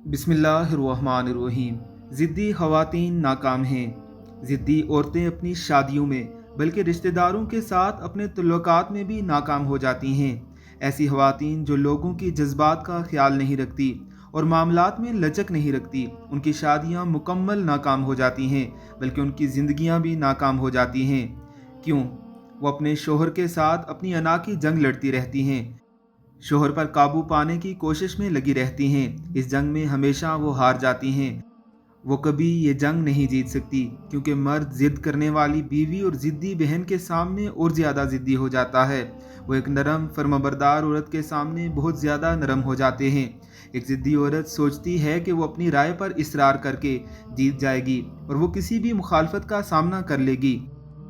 बिस्मिल्लाहिर्रहमानिर्रहीम। ज़िद्दी ख़वातीन नाकाम हैं। ज़िद्दी औरतें अपनी शादियों में बल्कि रिश्तेदारों के साथ अपने तल्लुकात में भी नाकाम हो जाती हैं। ऐसी ख़वातीन जो लोगों की जज्बात का ख्याल नहीं रखती और मामलात में लचक नहीं रखती, उनकी शादियाँ मुकम्मल नाकाम हो जाती हैं, बल्कि उनकी ज़िंदगियाँ भी नाकाम हो जाती हैं। क्यों? वो अपने शोहर के साथ अपनी अना की जंग लड़ती रहती हैं, शोहर पर काबू पाने की कोशिश में लगी रहती हैं। इस जंग में हमेशा वो हार जाती हैं। वो कभी ये जंग नहीं जीत सकती, क्योंकि मर्द जिद करने वाली बीवी और ज़िद्दी बहन के सामने और ज़्यादा ज़िद्दी हो जाता है। वो एक नरम फर्माबरदार औरत के सामने बहुत ज़्यादा नरम हो जाते हैं। एक ज़िद्दी औरत सोचती है कि वो अपनी राय पर इसरार करके जीत जाएगी और वो किसी भी मुखालफत का सामना कर लेगी,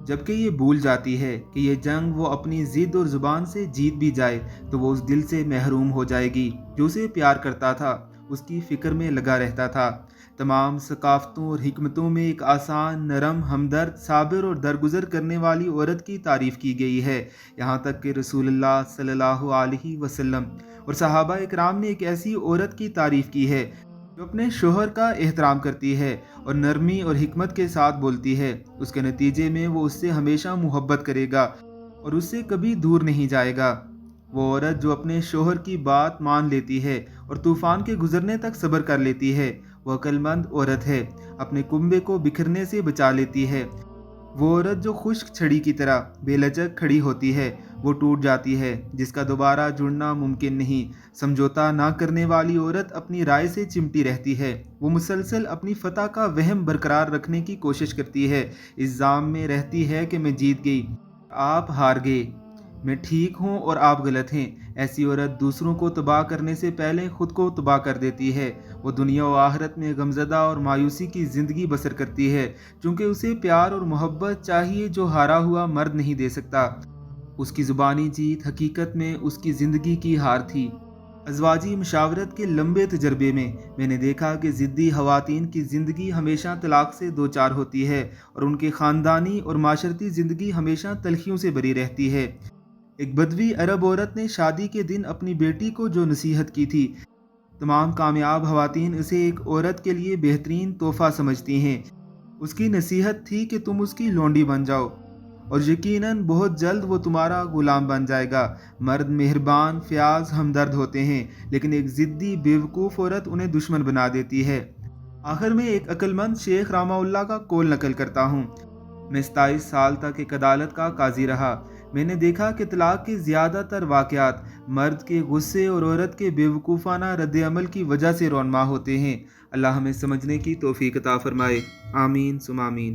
जबकि ये भूल जाती है कि ये जंग वो अपनी ज़िद और ज़ुबान से जीत भी जाए तो वो उस दिल से महरूम हो जाएगी जो उसे प्यार करता था, उसकी फ़िक्र में लगा रहता था। तमाम सकाफ़तों और हिकमतों में एक आसान, नरम, हमदर्द, साबिर और दरगुजर करने वाली औरत की तारीफ़ की गई है। यहाँ तक कि रसूलुल्लाह सल्लल्लाहु अलैहि वसल्लम और सहाबा इकराम ने एक ऐसी औरत की तारीफ़ की है जो अपने शोहर का एहतराम करती है और नरमी और हिकमत के साथ बोलती है। उसके नतीजे में वो उससे हमेशा मोहब्बत करेगा और उससे कभी दूर नहीं जाएगा। वो औरत जो अपने शोहर की बात मान लेती है और तूफान के गुजरने तक सब्र कर लेती है, वह अक्लमंद औरत है, अपने कुंबे को बिखरने से बचा लेती है। वो औरत जो खुश्क छड़ी की तरह बेलचक खड़ी होती है, वो टूट जाती है, जिसका दोबारा जुड़ना मुमकिन नहीं। समझौता ना करने वाली औरत अपनी राय से चिमटी रहती है। वो मुसलसल अपनी फतह का वहम बरकरार रखने की कोशिश करती है, इल्ज़ाम में रहती है कि मैं जीत गई, आप हार गए, मैं ठीक हूँ और आप गलत हैं। ऐसी औरत दूसरों को तबाह करने से पहले खुद को तबाह कर देती है। वो दुनिया और आखिरत में गमज़दा और मायूसी की ज़िंदगी बसर करती है, क्योंकि उसे प्यार और मोहब्बत चाहिए जो हारा हुआ मर्द नहीं दे सकता। उसकी ज़ुबानी जीत हकीकत में उसकी ज़िंदगी की हार थी। अज़वाजी मशावरत के लंबे तजर्बे में मैंने देखा कि ज़िद्दी ख़वातीन की ज़िंदगी हमेशा तलाक से दो चार होती है और उनकी ख़ानदानी और माशरती ज़िंदगी हमेशा तलखियों से भरी रहती है। एक बदवी अरब औरत ने शादी के दिन अपनी बेटी को जो नसीहत की थी, तमाम कामयाब ख़वातीन उसे एक औरत के लिए बेहतरीन तोहफ़ा समझती हैं। उसकी नसीहत थी कि तुम उसकी लौंडी बन जाओ और यकीनन बहुत जल्द वो तुम्हारा गुलाम बन जाएगा। मर्द मेहरबान, फ़याज़, हमदर्द होते हैं, लेकिन एक ज़िद्दी बेवकूफ़ औरत उन्हें दुश्मन बना देती है। आखिर में एक अक्लमंद शेख रामाउल्लाह का कौल नकल करता हूँ। मैं 27 साल तक एक अदालत का काजी रहा। मैंने देखा कि तलाक के ज़्यादातर वाक़यात मर्द के गुस्से और औरत के बेवकूफ़ाना रद्द अमल की वजह से रौनमा होते हैं। अल्लाह हमें समझने की तौफ़ीक़ अता फ़रमाए। आमीन सुम आमीन।